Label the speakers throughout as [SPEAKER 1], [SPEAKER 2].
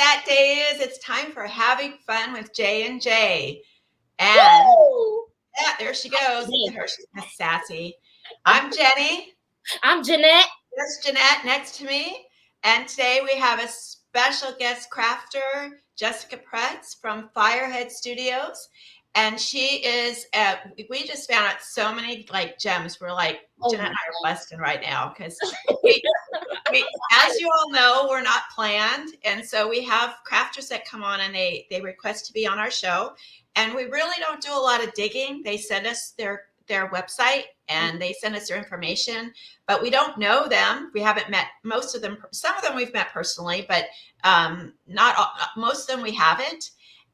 [SPEAKER 1] that day is. It's time for having fun with J and J. And yeah, there she goes. Her, she's sassy. I'm Jenny.
[SPEAKER 2] I'm Jeanette.
[SPEAKER 1] There's Jeanette next to me. And today we have a special guest crafter, Jessica Pretz from Firehead Studios. And she is, we just found out so many like gems. We're like, Jeanette and I are busting right now because we, as you all know, we're not planned. And so we have crafters that come on and they request to be on our show. And we really don't do a lot of digging. They send us their website and they send us their information, but we don't know them. We haven't met most of them. Some of them we've met personally, but not all, most of them we haven't.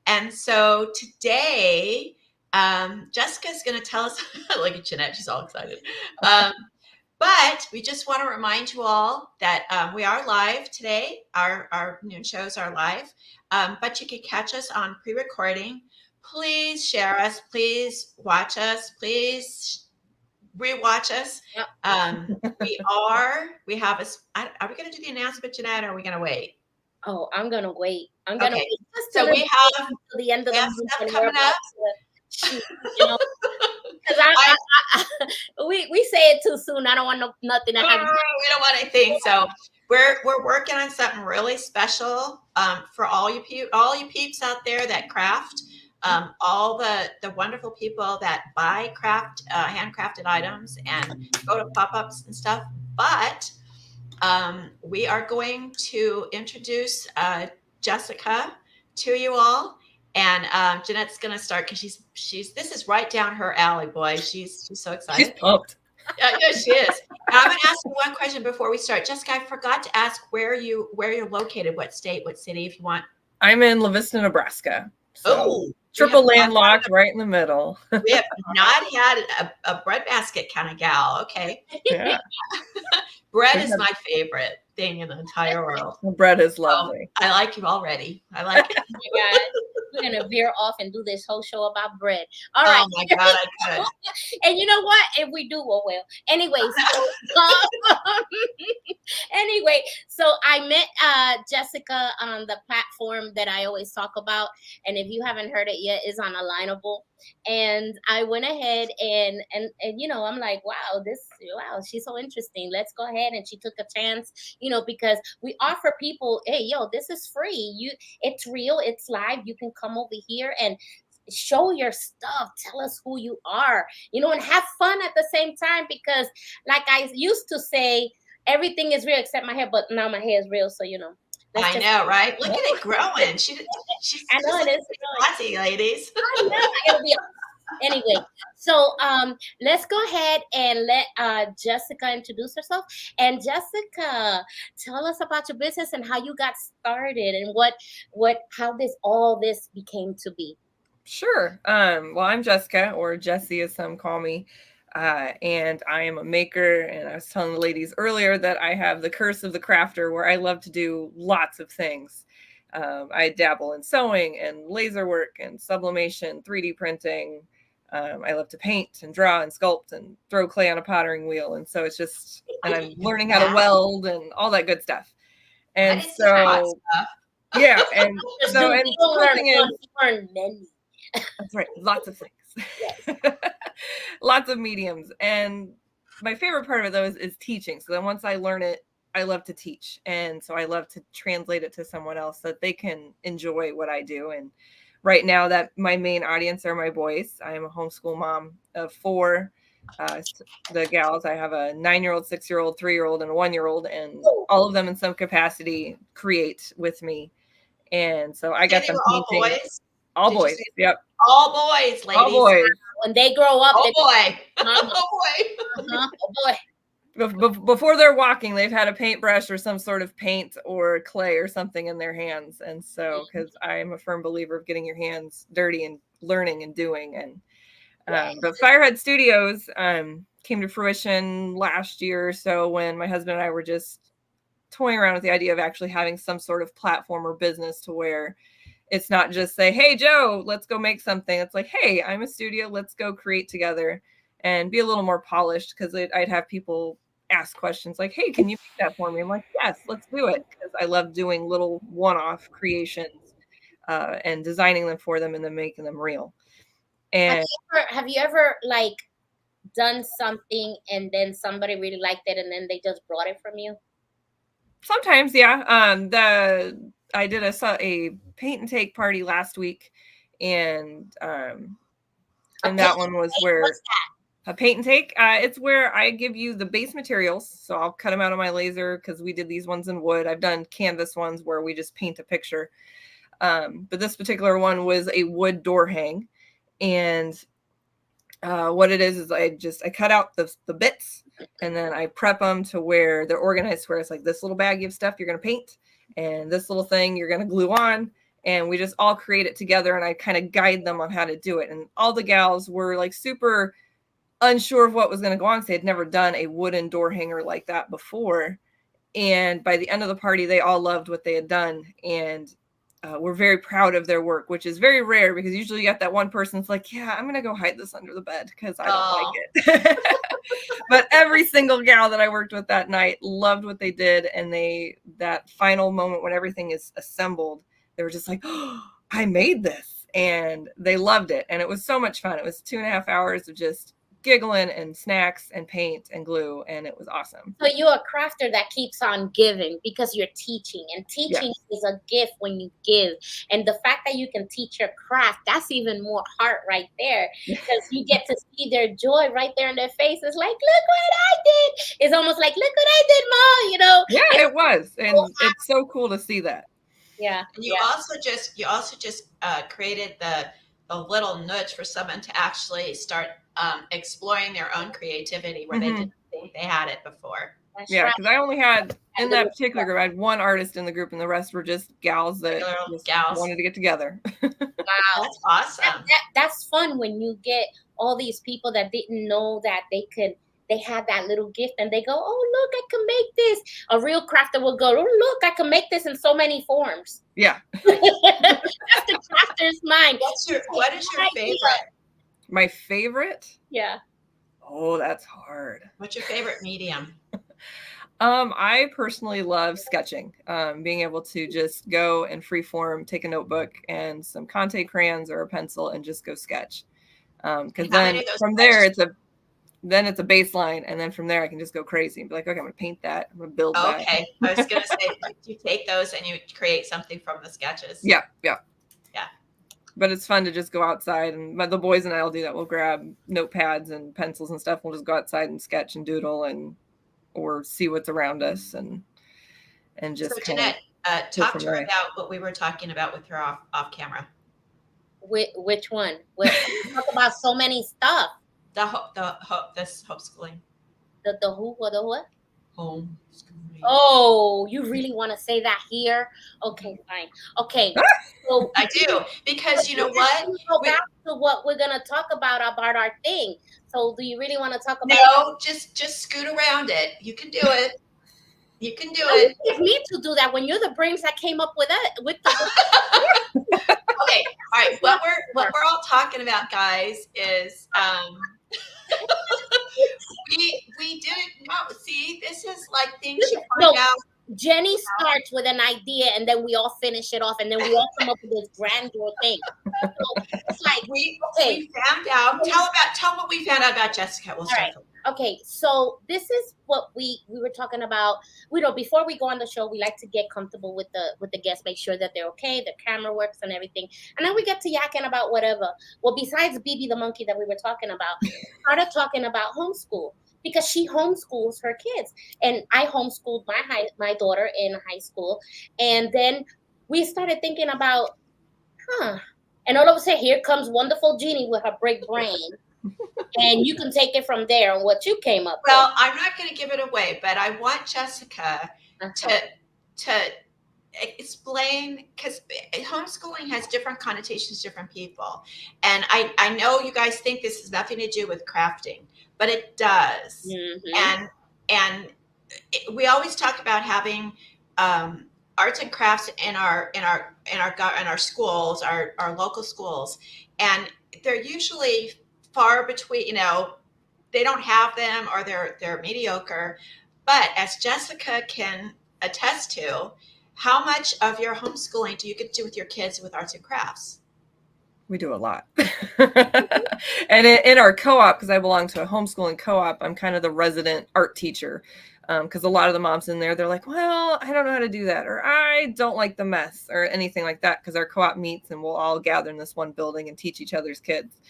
[SPEAKER 1] And so today, Jessica's going to tell us, look at Jeanette, she's all excited. But we just want to remind you all that we are live today. Our noon shows are live, but you can catch us on pre-recording. Please share us. Please watch us. Please rewatch us.
[SPEAKER 2] Yep.
[SPEAKER 1] We have are we going to do the announcement, Jeanette, or are we going to wait?
[SPEAKER 2] Oh, I'm going to wait. I'm going to wait.
[SPEAKER 1] So we have
[SPEAKER 2] until the end of the month
[SPEAKER 1] stuff coming up.
[SPEAKER 2] Because we say it too soon. I don't want nothing to happen.
[SPEAKER 1] We don't want anything. So we're working on something really special for all you peeps out there that craft. All the wonderful people that buy handcrafted items and go to pop-ups and stuff. But we are going to introduce Jessica to you all. And Jeanette's going to start because this is right down her alley, boy. She's so excited.
[SPEAKER 3] She's pumped.
[SPEAKER 1] Yeah, she is. I'm going to ask you one question before we start. Jessica, I forgot to ask where you're located, what state, what city, if you want.
[SPEAKER 3] I'm in La Vista, Nebraska. So triple landlocked right in the middle.
[SPEAKER 1] We have not had a breadbasket kind of gal. Okay.
[SPEAKER 3] Yeah.
[SPEAKER 1] Bread is my favorite thing in the entire world.
[SPEAKER 3] Bread is lovely.
[SPEAKER 1] I like you already. I like it.
[SPEAKER 2] Oh my God. We're going to veer off and do this whole show about bread. All right.
[SPEAKER 1] Oh my God, I could.
[SPEAKER 2] And you know what? If we do, well. Anyways, so I met Jessica on the platform that I always talk about. And if you haven't heard it yet, it's on Alignable. And I went ahead and I'm like, wow, she's so interesting. Let's go ahead. And she took a chance, because we offer people, hey, this is free. It's real. It's live. You can come over here and show your stuff. Tell us who you are, and have fun at the same time. Because like I used to say, everything is real except my hair, but now my hair is real. So,
[SPEAKER 1] I know, right? Look at it growing. She's
[SPEAKER 2] I know it is.
[SPEAKER 1] Classy, ladies.
[SPEAKER 2] I know. It'll be anyway. So let's go ahead and let Jessica introduce herself. And Jessica, tell us about your business and how you got started and how all this became to be.
[SPEAKER 3] Sure. Well, I'm Jessica, or Jessie as some call me. And I am a maker, and I was telling the ladies earlier that I have the curse of the crafter, where I love to do lots of things. I dabble in sewing and laser work and sublimation, 3D printing. I love to paint and draw and sculpt and throw clay on a pottering wheel. And so and I'm learning how to weld and all that good stuff. And so, yeah. And so, and the cool thing is, that's right, lots of things. Yes. Lots of mediums. And my favorite part of it, though, is teaching. So then once I learn it, I love to teach. And so I love to translate it to someone else so that they can enjoy what I do. And right now, that my main audience are my boys. I am a homeschool mom of 4. The gals, I have a 9-year-old, 6-year-old, 3-year-old, and a 1-year-old. And all of them in some capacity create with me. And so I got them painting. All boys. Yep.
[SPEAKER 1] All boys, ladies.
[SPEAKER 3] All boys.
[SPEAKER 2] When they grow up.
[SPEAKER 1] Oh boy. Oh
[SPEAKER 3] boy. Before they're walking, they've had a paintbrush or some sort of paint or clay or something in their hands. And so, because I'm a firm believer of getting your hands dirty and learning and doing. And but Firehead Studios came to fruition last year or so, when my husband and I were just toying around with the idea of actually having some sort of platform or business to where it's not just say, hey, Joe, let's go make something. It's like, hey, I'm a studio. Let's go create together and be a little more polished, because I'd have people ask questions like, hey, can you make that for me? I'm like, yes, let's do it. Because I love doing little one-off creations and designing them for them and then making them real. And
[SPEAKER 2] have you ever like done something and then somebody really liked it and then they just brought it from you?
[SPEAKER 3] sometimes, yeah. I did a paint and take party last week, and that one was where a paint and take. It's where I give you the base materials, so I'll cut them out on my laser because we did these ones in wood. I've done canvas ones where we just paint a picture, but this particular one was a wood door hang, and what it is I cut out the bits and then I prep them to where they're organized, where it's like this little baggie of stuff you're going to paint and this little thing you're going to glue on, and we just all create it together, and I kind of guide them on how to do it. And all the gals were like super unsure of what was going to go on. So they had never done a wooden door hanger like that before, and by the end of the party they all loved what they had done, and we're very proud of their work, which is very rare because usually you got that one person that's like, yeah, I'm going to go hide this under the bed because I don't like it. But every single gal that I worked with that night loved what they did. And that final moment when everything is assembled, they were just like, oh, I made this. And they loved it. And it was so much fun. It was 2.5 hours of just giggling and snacks and paint and glue, and it was awesome.
[SPEAKER 2] So you're a crafter that keeps on giving because you're teaching, and teaching is a gift when you give. And the fact that you can teach your craft, that's even more heart right there, because you get to see their joy right there in their faces, like, look what I did. It's almost like, look what I did, Mom, you know.
[SPEAKER 3] Yeah, it was. And it's so cool to see that.
[SPEAKER 2] Yeah.
[SPEAKER 1] And you also just created the little nudge for someone to actually start exploring their own creativity where they didn't think they had it before.
[SPEAKER 2] That's
[SPEAKER 3] yeah,
[SPEAKER 2] right.
[SPEAKER 3] because I only had, in that particular group, I had one artist in the group and the rest were just gals that wanted to get together.
[SPEAKER 2] Wow.
[SPEAKER 1] That's awesome.
[SPEAKER 2] That's fun when you get all these people that didn't know that they had that little gift, and they go, oh, look, I can make this. A real crafter will go, oh, look, I can make this in so many forms.
[SPEAKER 3] Yeah.
[SPEAKER 2] That's the crafter's mind.
[SPEAKER 1] What is your favorite?
[SPEAKER 3] My favorite?
[SPEAKER 2] Yeah.
[SPEAKER 3] Oh, that's hard.
[SPEAKER 1] What's your favorite medium?
[SPEAKER 3] I personally love sketching. Being able to just go and freeform, take a notebook and some Conte crayons or a pencil and just go sketch. Because then from there it's a baseline, and then from there I can just go crazy and be like, okay, I'm gonna paint that, I'm gonna build that.
[SPEAKER 1] Okay, I was gonna say, you take those and you create something from the sketches.
[SPEAKER 3] Yeah. But it's fun to just go outside, and the boys and I will do that. We'll grab notepads and pencils and stuff. We'll just go outside and sketch and doodle or see what's around us and just.
[SPEAKER 1] So Jeanette, talk to her about what we were talking about with her off camera.
[SPEAKER 2] Which one? We talk about so many stuff.
[SPEAKER 1] This homeschooling.
[SPEAKER 2] The who or the what?
[SPEAKER 1] Homeschooling.
[SPEAKER 2] Oh, you really want to say that here? Okay, fine. Okay. So
[SPEAKER 1] I do, because you know what?
[SPEAKER 2] Go back to what we're gonna talk about our thing. So do you really want to talk about?
[SPEAKER 1] No, just scoot around it. You can do it. You can do it.
[SPEAKER 2] It's me to do that when you're the brains that came up with it.
[SPEAKER 1] Okay, all right. What we're all talking about, guys, is we didn't know. See, this is like things you find out.
[SPEAKER 2] Jenny starts with an idea, and then we all finish it off, and then we all come up with this grandeur thing. So it's like
[SPEAKER 1] we found out. Tell what we found out about Jessica. We'll start.
[SPEAKER 2] Okay, so this is what we were talking about. We know before we go on the show, we like to get comfortable with the guests, make sure that they're okay, the camera works and everything, and then we get to yakking about whatever. Well, besides BB the monkey that we were talking about, we started talking about homeschool, because she homeschools her kids, and I homeschooled my daughter in high school, and then we started thinking about, and all of a sudden here comes wonderful Jeannie with her big brain. And you can take it from there on what you came up with.
[SPEAKER 1] Well, I'm not going to give it away, but I want Jessica to explain, because homeschooling has different connotations to different people. And I know you guys think this has nothing to do with crafting, but it does. Mm-hmm. And we always talk about having arts and crafts in our schools, our local schools, and they're usually far between. They don't have them, or they're mediocre. But as Jessica can attest to, how much of your homeschooling do you get to do with your kids with arts and crafts?
[SPEAKER 3] We do a lot. And in our co-op, because I belong to a homeschooling co-op, I'm kind of the resident art teacher. Because a lot of the moms in there, they're like, well, I don't know how to do that, or I don't like the mess, or anything like that, because our co-op meets and we'll all gather in this one building and teach each other's kids.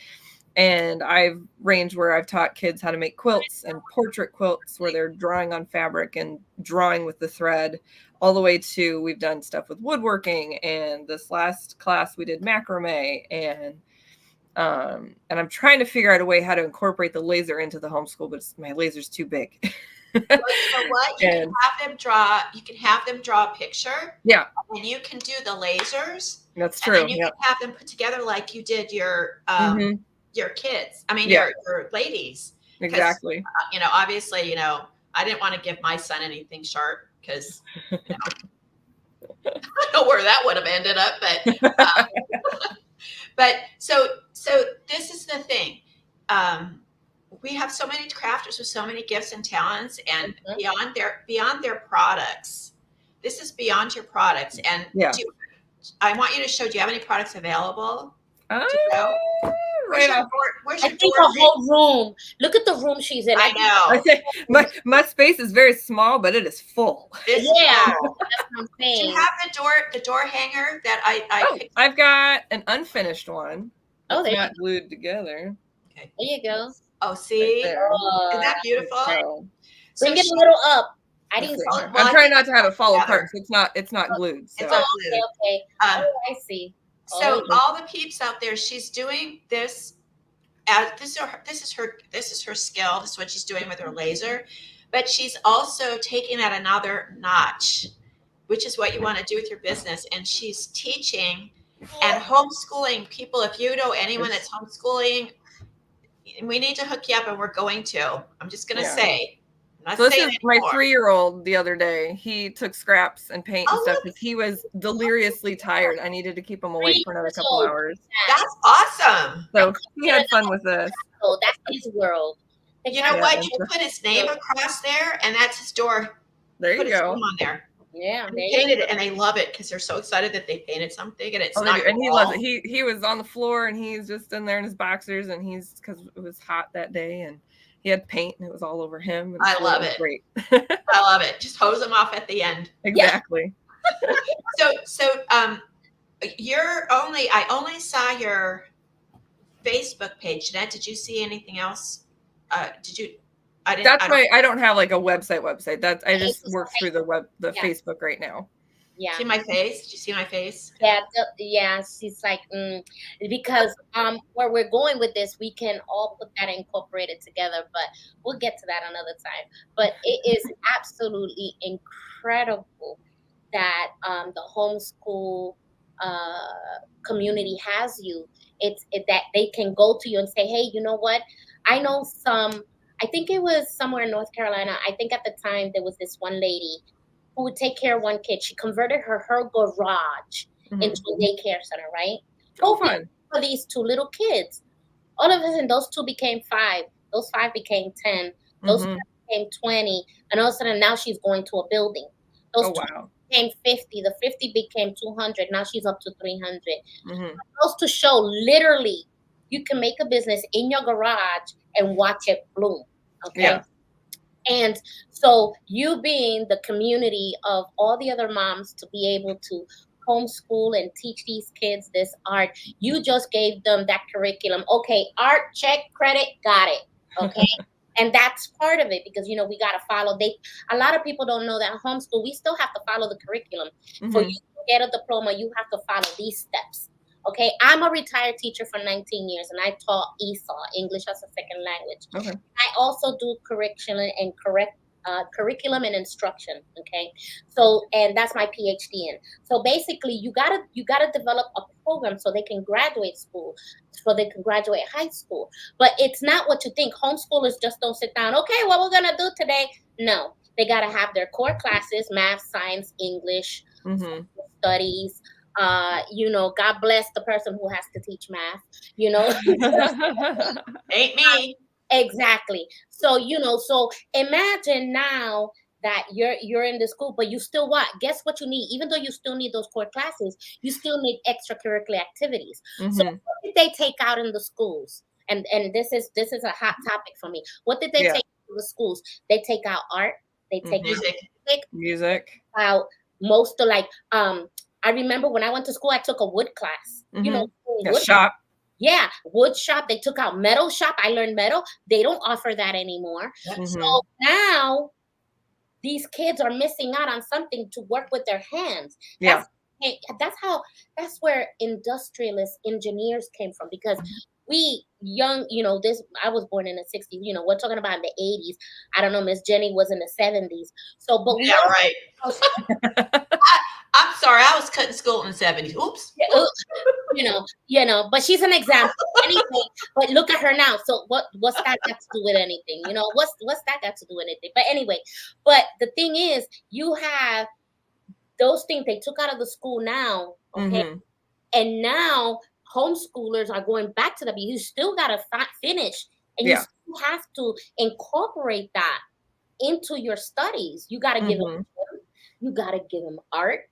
[SPEAKER 3] And I've ranged where I've taught kids how to make quilts and portrait quilts where they're drawing on fabric and drawing with the thread, all the way to we've done stuff with woodworking. And this last class we did macrame, and I'm trying to figure out a way how to incorporate the laser into the homeschool, but my laser's too big.
[SPEAKER 1] Well, you know what? You can have them draw. You can have them draw a picture.
[SPEAKER 3] Yeah,
[SPEAKER 1] and you can do the lasers.
[SPEAKER 3] that's true.
[SPEAKER 1] And you can have them put together like you did your kids. I mean, your ladies.
[SPEAKER 3] Exactly.
[SPEAKER 1] Obviously, I didn't want to give my son anything sharp because I don't know where that would have ended up. But so this is the thing. We have so many crafters with so many gifts and talents, and beyond their products. This is beyond your products. And I want you to show. Do you have any products available? Where's your
[SPEAKER 2] I think a whole room. Look at the room she's in.
[SPEAKER 1] I
[SPEAKER 3] know. My space is very small, but it is full.
[SPEAKER 2] That's what I'm saying.
[SPEAKER 1] Do you have the door hanger that I picked?
[SPEAKER 3] I've got an unfinished one.
[SPEAKER 2] Oh,
[SPEAKER 3] it's not glued together.
[SPEAKER 1] Okay.
[SPEAKER 2] There you go.
[SPEAKER 1] Oh, see? Isn't that beautiful?
[SPEAKER 2] Bring it a little up. I didn't.
[SPEAKER 3] I'm trying not to have it fall apart, so it's not glued. So.
[SPEAKER 1] It's not glued.
[SPEAKER 2] Okay. I see.
[SPEAKER 1] So all the peeps out there, she's doing this. This is her skill. This is what she's doing with her laser, but she's also taking it another notch, which is what you want to do with your business. And she's teaching and homeschooling people. If you know anyone that's homeschooling, we need to hook you up, and we're going to. I'm just going to say.
[SPEAKER 3] So this is my 3-year-old the other day. He took scraps and paint and stuff because he was deliriously tired. I needed to keep him awake for another couple hours.
[SPEAKER 1] That's awesome.
[SPEAKER 3] So he had fun with this.
[SPEAKER 2] Oh, that's his world.
[SPEAKER 1] You know what? You put his name across there, and that's his door.
[SPEAKER 3] There you go.
[SPEAKER 1] On there.
[SPEAKER 2] Yeah,
[SPEAKER 1] they painted it, and they love it because they're so excited that they painted something, and it's not.
[SPEAKER 3] And he loves it. He was on the floor, and he's just in there in his boxers, and because it was hot that day, and he had paint, and it it was all over him.
[SPEAKER 1] I love it.
[SPEAKER 3] Great.
[SPEAKER 1] I love it. Just hose him off at the end.
[SPEAKER 3] Exactly.
[SPEAKER 1] So I only saw your Facebook page. Jeanette, did you see anything else? Did you? I didn't.
[SPEAKER 3] That's why I don't have like a website. That's I just work through the Facebook right now.
[SPEAKER 2] Yeah.
[SPEAKER 1] See my face? Did you see my face?
[SPEAKER 2] Yeah. She's like, because where we're going with this, we can all put that incorporated together, but we'll get to that another time. But it is absolutely incredible that the homeschool community has you. It's that they can go to you and say, hey, you know what? I know I think it was somewhere in North Carolina. I think at the time there was this one lady who would take care of one kid. She converted her garage into a daycare center, right?
[SPEAKER 3] Oh, fun.
[SPEAKER 2] For these 2 little kids. All of a sudden, those 2 became 5. Those 5 became 10. Those 5 became 20. And all of a sudden, now she's going to a building. Those 2 became 50. The 50 became 200. Now she's up to 300. Those to show literally you can make a business in your garage and watch it bloom. Okay. Yeah. And so you being the community of all the other moms to be able to homeschool and teach these kids this art, you just gave them that curriculum. Okay, art, check, credit, got it. Okay. And that's part of it because, we got to follow. A lot of people don't know that homeschool, we still have to follow the curriculum. For you to get a diploma, you have to follow these steps. Okay, I'm a retired teacher for 19 years, and I taught ESOL, English as a Second Language. Okay. I also do curriculum and instruction. Okay, so and that's my PhD in. So basically, you gotta develop a program so they can graduate school, so they can graduate high school. But it's not what you think. Homeschoolers just don't sit down. Okay, what we're gonna do today? No, they gotta have their core classes: math, science, English, studies. God bless the person who has to teach math,
[SPEAKER 1] Ain't me.
[SPEAKER 2] Exactly. So, so imagine now that you're in the school, but you still what? Guess what you need? Even though you still need those core classes, you still need extracurricular activities. So what did they take out in the schools? And this is a hot topic for me. What did they take out of the schools? They take out art. They take
[SPEAKER 3] music.
[SPEAKER 2] Out most of I remember when I went to school, I took a wood class. You know, wood
[SPEAKER 3] shop.
[SPEAKER 2] Yeah, wood shop. They took out metal shop. I learned metal. They don't offer that anymore. So now these kids are missing out on something to work with their hands. That's where industrialist engineers came from, because we young, I was born in the 60s, we're talking about in the 80s. I don't know, Miss Jenny was in the 70s. So, but we
[SPEAKER 1] right. I'm sorry, I was cutting school in the 70s. Oops.
[SPEAKER 2] But she's an example. Anyway, but look at her now. So what's that got to do with anything? What's that got to do with anything? But anyway, but the thing is, you have those things they took out of the school now, okay? And now homeschoolers are going back to you still got to finish, and you still have to incorporate that into your studies. You got to give them, you got to give them art.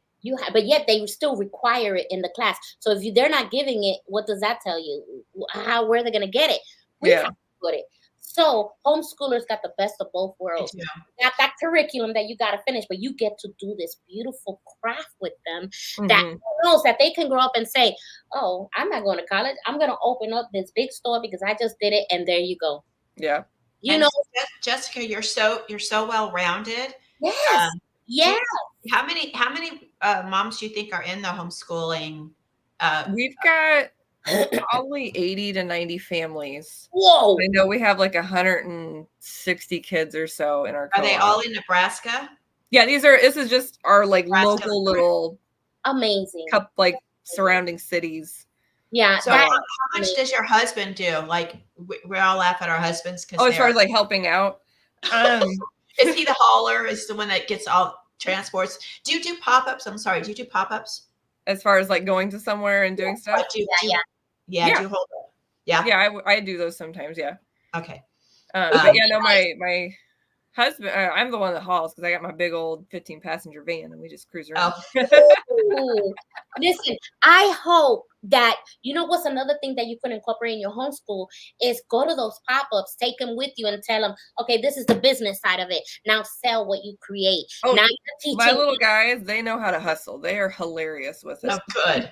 [SPEAKER 2] But yet they still require it in the class. So if they're not giving it, what does that tell you? Where are they going to get it? We have to put it. So homeschoolers got the best of both worlds. You got that curriculum that you got to finish, but you get to do this beautiful craft with them that knows that they can grow up and say, oh, I'm not going to college. I'm going to open up this big store because I just did it. And there you go.
[SPEAKER 3] Yeah.
[SPEAKER 1] Jessica, you're so well-rounded.
[SPEAKER 2] Yes.
[SPEAKER 1] How many moms do you think are in the homeschooling?
[SPEAKER 3] We've got probably 80 to 90 families.
[SPEAKER 2] Whoa!
[SPEAKER 3] I know we have like 160 kids or so in our co-op.
[SPEAKER 1] Are they all in Nebraska?
[SPEAKER 3] Yeah, this is just our local little
[SPEAKER 2] amazing
[SPEAKER 3] surrounding cities.
[SPEAKER 2] Yeah.
[SPEAKER 1] So how much does your husband do? We all laugh at our husbands because
[SPEAKER 3] as far as helping out.
[SPEAKER 1] Is he the hauler? Is the one that gets all transports? Do you do pop-ups? I'm sorry. Do you do pop-ups?
[SPEAKER 3] As far as going to somewhere and doing stuff?
[SPEAKER 1] Do you hold up?
[SPEAKER 3] Yeah, I do those sometimes. Yeah.
[SPEAKER 1] Okay.
[SPEAKER 2] But
[SPEAKER 3] my husband, I'm the one that hauls because I got my big old 15-passenger van and we just cruise around.
[SPEAKER 2] Oh. Listen, I hope that, what's another thing that you can incorporate in your homeschool is go to those pop-ups, take them with you and tell them, okay, this is the business side of it. Now sell what you create.
[SPEAKER 3] Oh,
[SPEAKER 2] now you're teaching.
[SPEAKER 3] My little guys, they know how to hustle. They are hilarious with it.
[SPEAKER 1] Oh, good.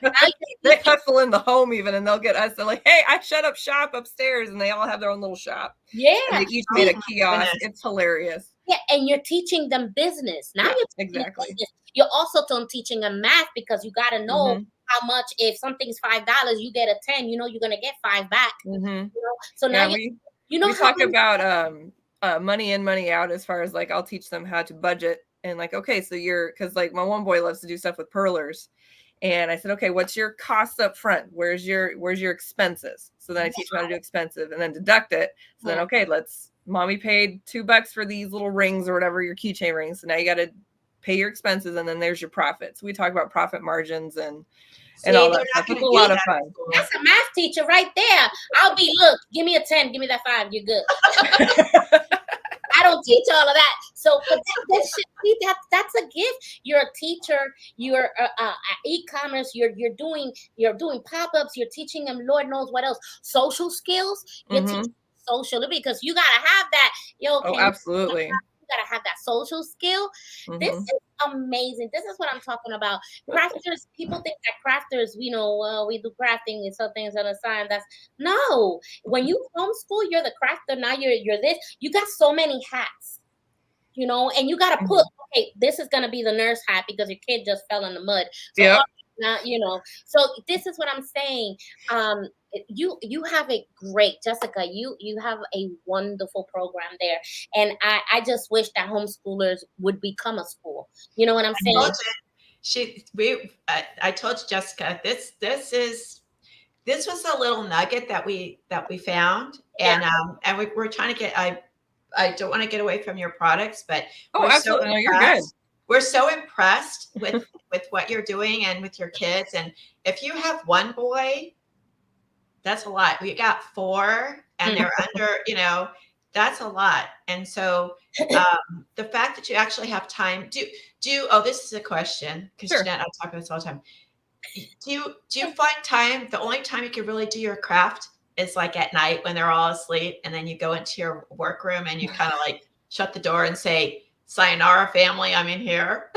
[SPEAKER 3] They hustle in the home even, and they'll get us. They're like, hey, I shut up shop upstairs, and they all have their own little shop.
[SPEAKER 2] Yeah.
[SPEAKER 3] And they each made a kiosk. It's hilarious.
[SPEAKER 2] Yeah, and you're teaching them business. Now you're teaching them business. You're also teaching them math because you got to know how much. If something's $5, you get a 10. You're gonna get 5 back. So now
[SPEAKER 3] we talk about money in, money out. As far as I'll teach them how to budget and okay, so because my one boy loves to do stuff with pearlers, and I said, okay, what's your costs up front? Where's your expenses? So then I teach them how to do expensive and then deduct it. So then okay, mommy paid $2 for these little rings or whatever, your keychain rings. So now you got to pay your expenses, and then there's your profits. We talk about profit margins and all that stuff. It's a lot of fun.
[SPEAKER 2] That's a math teacher right there. Look, give me a 10, give me that 5, you're good. I don't teach all of that. So, but that's a gift. You're a teacher. You're e-commerce. You're doing pop-ups. You're teaching them Lord knows what else. Social skills. You're teaching social, because you gotta have that.
[SPEAKER 3] Absolutely.
[SPEAKER 2] You gotta have that social skill. This is amazing. This is what I'm talking about. Crafters, people think that crafters, we do crafting and some things on the side. No. When you homeschool, you're the crafter. Now you're this. You got so many hats, and you gotta put, okay, this is gonna be the nurse hat because your kid just fell in the mud. So now, so this is what I'm saying. You have a great, Jessica, you have a wonderful program there. And I just wish that homeschoolers would become a school. You know what I'm saying?
[SPEAKER 1] I told you, Jessica, this was a little nugget that we found. And we're trying to get, I don't want to get away from your products, but
[SPEAKER 3] absolutely. No, you're good.
[SPEAKER 1] We're so impressed with what you're doing and with your kids. And if you have one boy, that's a lot. We got 4 and they're under, that's a lot. And so the fact that you actually have time, this is a question, because
[SPEAKER 3] Sure.
[SPEAKER 1] Jeanette, I talk about this all the time. Do you find time, the only time you can really do your craft is like at night when they're all asleep, and then you go into your workroom and you kind of like shut the door and say, sayonara family, I'm in here?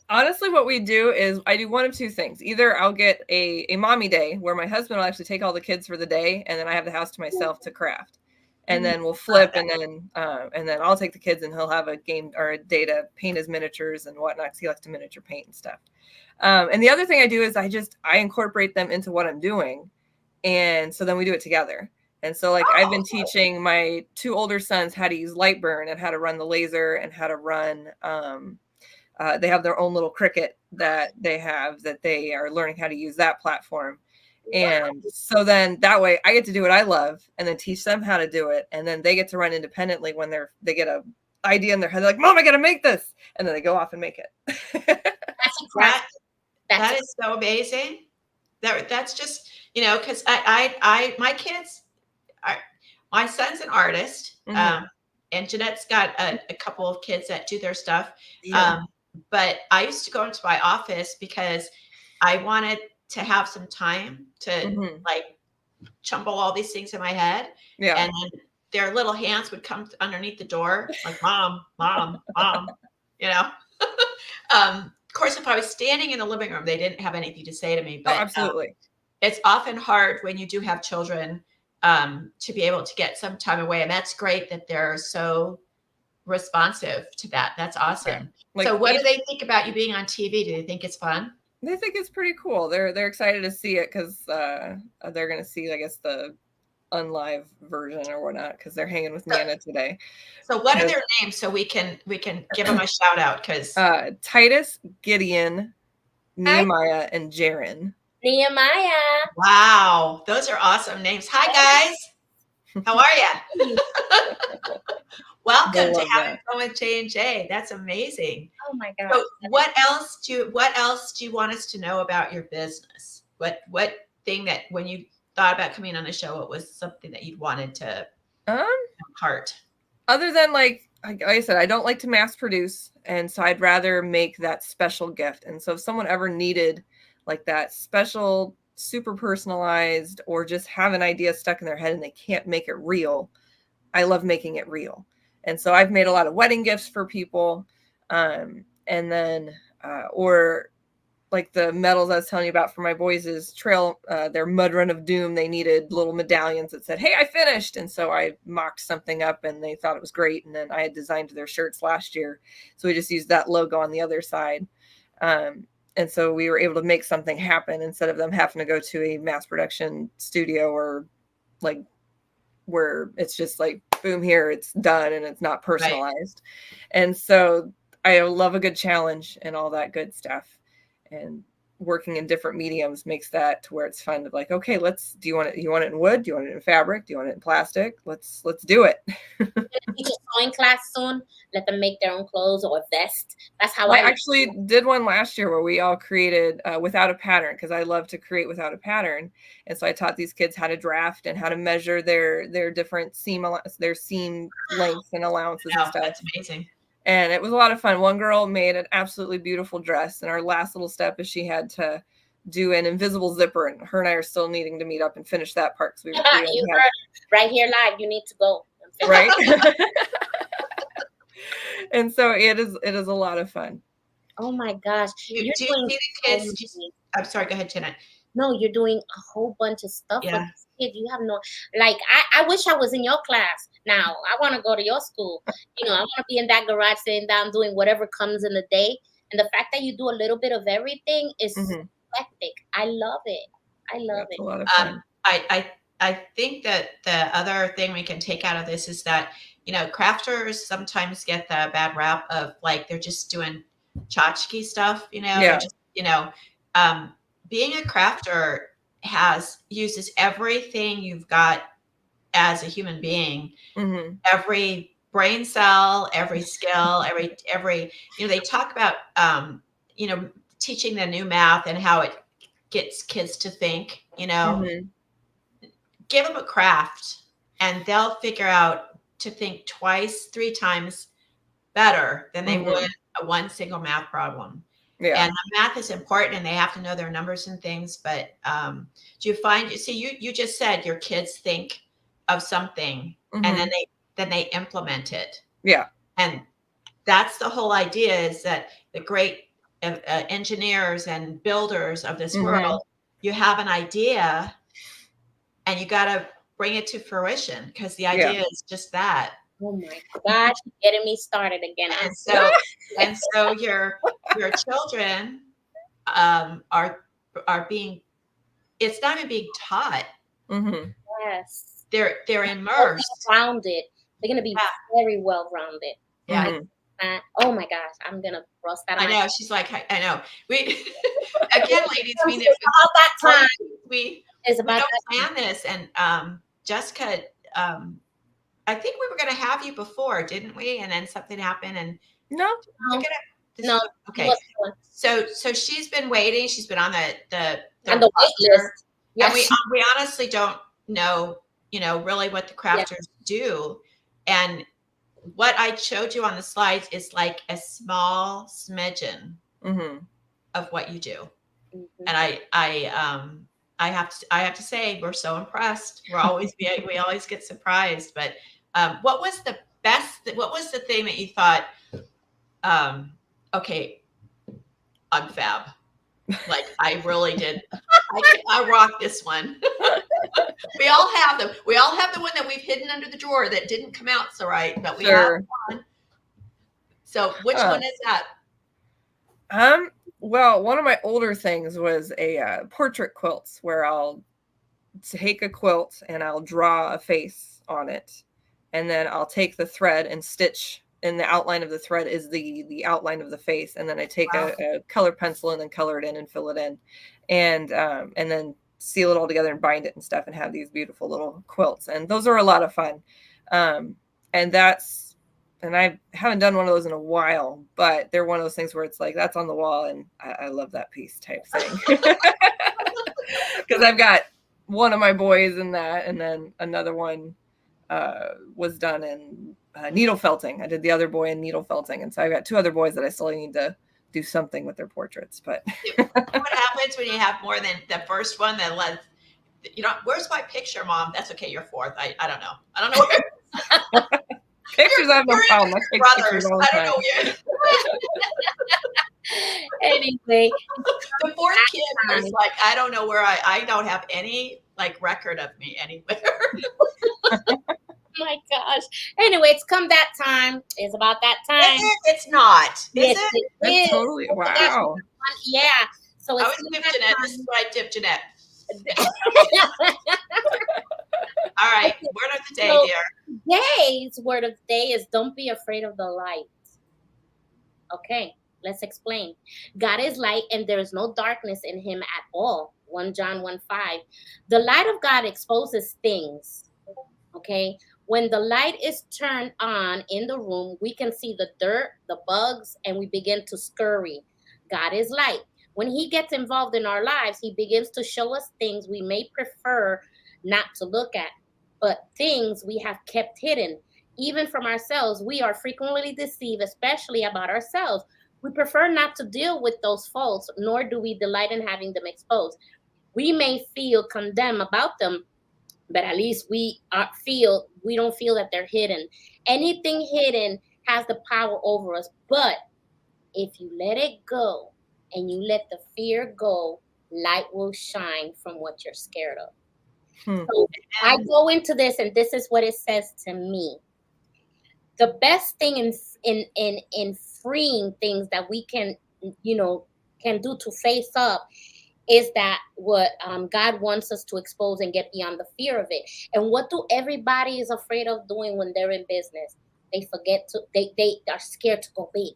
[SPEAKER 3] Honestly, what we do is I do one of two things. Either I'll get a mommy day where my husband will actually take all the kids for the day, and then I have the house to myself to craft. And then we'll flip, and then I'll take the kids, and he'll have a game or a day to paint his miniatures and whatnot, because he likes to miniature paint and stuff. And the other thing I do is I incorporate them into what I'm doing, and so then we do it together. And so like I've been teaching my 2 older sons how to use Lightburn and how to run the laser and how to run. They have their own little Cricut that they are learning how to use that platform. And so then that way I get to do what I love and then teach them how to do it. And then they get to run independently when they get a idea in their head. They're like, Mom, I got to make this. And then they go off and make it.
[SPEAKER 2] That's incredible.
[SPEAKER 1] That is so amazing. That's just, because my kids my son's an artist. And Jeanette's got a couple of kids that do their stuff.
[SPEAKER 3] Yeah.
[SPEAKER 1] But I used to go into my office because I wanted to have some time to like jumble all these things in my head.
[SPEAKER 3] Yeah.
[SPEAKER 1] And then their little hands would come underneath the door like, Mom, Mom, Mom, Of course, if I was standing in the living room, they didn't have anything to say to me. But
[SPEAKER 3] absolutely.
[SPEAKER 1] It's often hard when you do have children to be able to get some time away. And that's great that they're so responsive to that. That's awesome. Like, so what do they think about you being on TV? Do they think it's fun?
[SPEAKER 3] They think it's pretty cool. They're excited to see it because they're going to see, I guess, the unlive version or whatnot, because they're hanging with Nana today.
[SPEAKER 1] So what are their names so we can give them a shout out? Because
[SPEAKER 3] Titus, Gideon, Nehemiah, and Jaron.
[SPEAKER 2] Nehemiah.
[SPEAKER 1] Wow, those are awesome names. Hi guys, how are you? Welcome to Having Fun with J&J. That's amazing.
[SPEAKER 2] Oh my God.
[SPEAKER 1] So what else do you want us to know about your business? What thing that when you thought about coming on the show, what was something that you'd wanted to impart? Other
[SPEAKER 3] than like I said, I don't like to mass produce, and so I'd rather make that special gift. And so if someone ever needed like that special, super personalized, or just have an idea stuck in their head and they can't make it real, I love making it real. And so I've made a lot of wedding gifts for people. And then, or like the medals I was telling you about for my boys' trail, their mud run of doom, they needed little medallions that said, hey, I finished. And so I mocked something up and they thought it was great. And then I had designed their shirts last year. So we just used that logo on the other side. And so we were able to make something happen instead of them having to go to a mass production studio or like where it's just like, boom, here, it's done and it's not personalized. Right. And so I love a good challenge and all that good stuff. And working in different mediums makes that to where it's fun to like, okay, do you want it in wood? Do you want it in fabric? Do you want it in plastic? Let's do it.
[SPEAKER 2] Teach a sewing class soon. Let them make their own clothes or a vest. That's how
[SPEAKER 3] I actually did one last year where we all created without a pattern, because I love to create without a pattern. And so I taught these kids how to draft and how to measure their different seam lengths and allowances and stuff.
[SPEAKER 1] That's amazing.
[SPEAKER 3] And it was a lot of fun. One girl made an absolutely beautiful dress. And our last little step is she had to do an invisible zipper. And her and I are still needing to meet up and finish that part. So
[SPEAKER 2] you heard right here live. You need to go.
[SPEAKER 3] Right. And so it is a lot of fun.
[SPEAKER 2] Oh my gosh.
[SPEAKER 1] Do you see the kids? I'm sorry. Go ahead, Jeanette.
[SPEAKER 2] No, you're doing a whole bunch of stuff with these kids. You have no, like, I wish I was in your class. Now, I want to go to your school. I want to be in that garage sitting down doing whatever comes in the day. And the fact that you do a little bit of everything is hectic. I love it. I love it.
[SPEAKER 3] A lot of fun.
[SPEAKER 1] I think that the other thing we can take out of this is that, crafters sometimes get the bad rap of like, they're just doing tchotchke stuff,
[SPEAKER 3] Yeah.
[SPEAKER 1] Just, being a crafter uses everything you've got as a human being, every brain cell, every skill, every, they talk about, teaching the new math and how it gets kids to think, give them a craft and they'll figure out to think twice, 3 times better than they would a one single math problem.
[SPEAKER 3] Yeah.
[SPEAKER 1] And the math is important and they have to know their numbers and things. But do you find, you just said your kids think of something and then they implement it.
[SPEAKER 3] Yeah.
[SPEAKER 1] And that's the whole idea, is that the great engineers and builders of this world, you have an idea and you got to bring it to fruition, because the idea is just that.
[SPEAKER 2] Oh my gosh, getting me started again.
[SPEAKER 1] And so your children are being, it's not even being taught.
[SPEAKER 2] Yes.
[SPEAKER 1] They're immersed.
[SPEAKER 2] Rounded. They're gonna be very well rounded.
[SPEAKER 1] Yeah.
[SPEAKER 2] Oh my gosh, I'm gonna cross that.
[SPEAKER 1] I know. She's like, I know. We again, ladies, we
[SPEAKER 2] about that time.
[SPEAKER 1] We
[SPEAKER 2] don't
[SPEAKER 1] plan this, and Jessica, I think we were going to have you before, didn't we? And then something happened, and
[SPEAKER 2] no.
[SPEAKER 1] Okay. So she's been waiting. She's been on the
[SPEAKER 2] wait list.
[SPEAKER 1] Yes. And we honestly don't know, really what the crafters do. And what I showed you on the slides is like a small smidgen of what you do. And I have to say, we're so impressed. We always get surprised. But what was the thing that you thought, okay, I'm fab. Like, I really did. I rock this one. We all have them. We all have the one that we've hidden under the drawer that didn't come out so right, but we have one. So which one is that?
[SPEAKER 3] Well, one of my older things was a portrait quilts, where I'll take a quilt and I'll draw a face on it, and then I'll take the thread and stitch, and the outline of the thread is the outline of the face, and then I take a color pencil and then color it in and fill it in, and then seal it all together and bind it and stuff, and have these beautiful little quilts. And those are a lot of fun. And I haven't done one of those in a while, but they're one of those things where it's like, that's on the wall and I love that piece type thing. Because I've got one of my boys in that, and then another one was done in needle felting. I did the other boy in needle felting. And so I've got 2 other boys that I still need to do something with their portraits. But
[SPEAKER 1] what happens when you have more than the first one that led, where's my picture, Mom? That's okay, you're 4th. I don't know. I don't know where.
[SPEAKER 3] Pictures, I have no problem. I take pictures all the time.
[SPEAKER 1] I don't know yet.
[SPEAKER 2] Anyway,
[SPEAKER 1] the 4th kid was like, I don't know where I don't have any like record of me anywhere.
[SPEAKER 2] My gosh. Anyway, it's come that time. It's about that time.
[SPEAKER 1] It's not.
[SPEAKER 2] Yes,
[SPEAKER 1] it is.
[SPEAKER 3] Totally. Wow.
[SPEAKER 2] Yeah. So
[SPEAKER 1] I was dip Jeanette. This is what I dip Jeanette. All right. Word of the day, dear.
[SPEAKER 2] Today's word of the day is, don't be afraid of the light. Okay, let's explain. God is light and there is no darkness in him at all. 1 John 1:5. The light of God exposes things. Okay. When the light is turned on in the room, we can see the dirt, the bugs, and we begin to scurry. God is light. When he gets involved in our lives, he begins to show us things we may prefer not to look at, but things we have kept hidden. Even from ourselves, we are frequently deceived, especially about ourselves. We prefer not to deal with those faults, nor do we delight in having them exposed. We may feel condemned about them, but at least we don't feel that they're hidden. Anything hidden has the power over us. But if you let it go and you let the fear go, light will shine from what you're scared of. So I go into this, and this is what it says to me. The best thing in freeing things that we can do to face up is that what God wants us to expose and get beyond the fear of it. And what do everybody is afraid of doing when they're in business? They are scared to go big.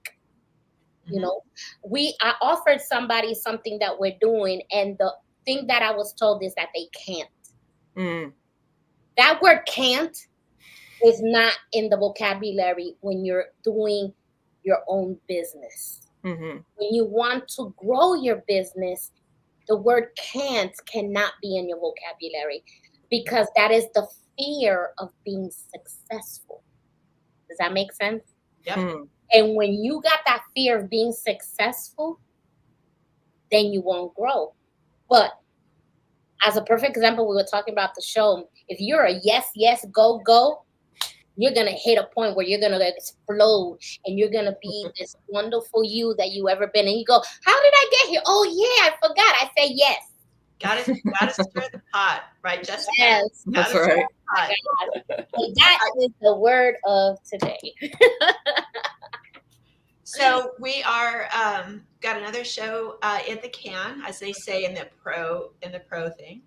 [SPEAKER 2] I offered somebody something that we're doing, and the thing that I was told is that they can't. That word can't is not in the vocabulary when you're doing your own business. When you want to grow your business, the word cannot be in your vocabulary. because that is the fear of being successful. Does that make sense?
[SPEAKER 1] Yep.
[SPEAKER 2] And when you got that fear of being successful, then you won't grow. But as a perfect example, we were talking about the show. If you're a yes, yes, go, go, you're going to hit a point where you're going to explode and you're going to be this wonderful you that you ever been. And you go, how did I get here? Oh, yeah, I forgot. I said yes.
[SPEAKER 1] Gotta stir the pot, right, Jessica?
[SPEAKER 2] Yes.
[SPEAKER 3] That's right.
[SPEAKER 2] And that is the word of today.
[SPEAKER 1] So we are got another show in the can, as they say in the pro thing.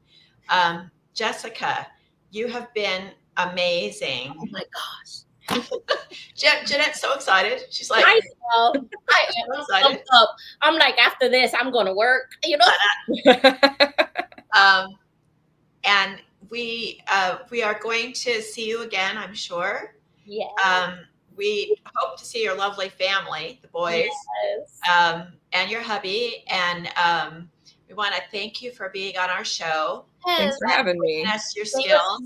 [SPEAKER 1] Jessica, you have been amazing.
[SPEAKER 2] Oh my gosh.
[SPEAKER 1] Jeanette's so excited. She's like,
[SPEAKER 2] I know. I am
[SPEAKER 1] excited.
[SPEAKER 2] up. I'm like, after this, I'm going to work, you know?
[SPEAKER 1] And we are going to see you again, I'm sure.
[SPEAKER 2] Yeah.
[SPEAKER 1] We hope to see your lovely family, the boys,
[SPEAKER 2] Yes.
[SPEAKER 1] and your hubby. And we want to thank you for being on our show.
[SPEAKER 3] Thanks for having me.
[SPEAKER 1] Us your skills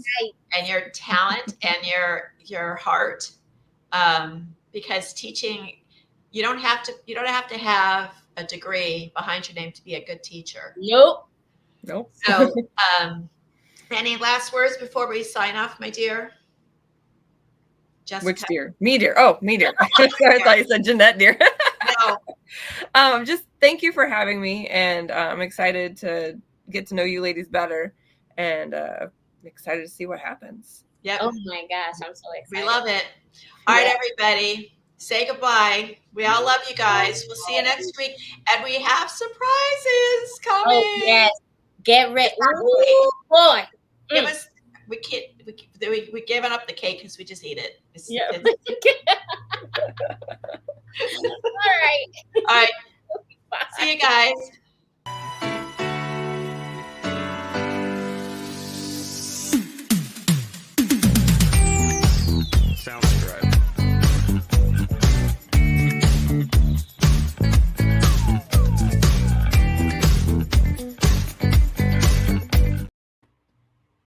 [SPEAKER 1] and your talent and your heart. Because teaching, you don't have to have a degree behind your name to be a good teacher.
[SPEAKER 2] Nope.
[SPEAKER 1] So, any last words before we sign off, my dear? Jessica.
[SPEAKER 3] Which dear? Me dear. Oh, me dear. Sorry, I thought you said Jeanette dear.
[SPEAKER 1] No.
[SPEAKER 3] Just thank you for having me, and I'm excited to get to know you ladies better, and excited to see what happens.
[SPEAKER 1] Yep.
[SPEAKER 2] Oh my gosh, I'm so excited.
[SPEAKER 1] We love it. All right, everybody, say goodbye. We all love you guys. We'll see you next week, and we have surprises coming.
[SPEAKER 2] Oh yes, get ready. Ooh, boy.
[SPEAKER 1] Give us. We giving up the cake because we just eat it.
[SPEAKER 2] All right.
[SPEAKER 1] All right.
[SPEAKER 2] Bye.
[SPEAKER 1] See you guys.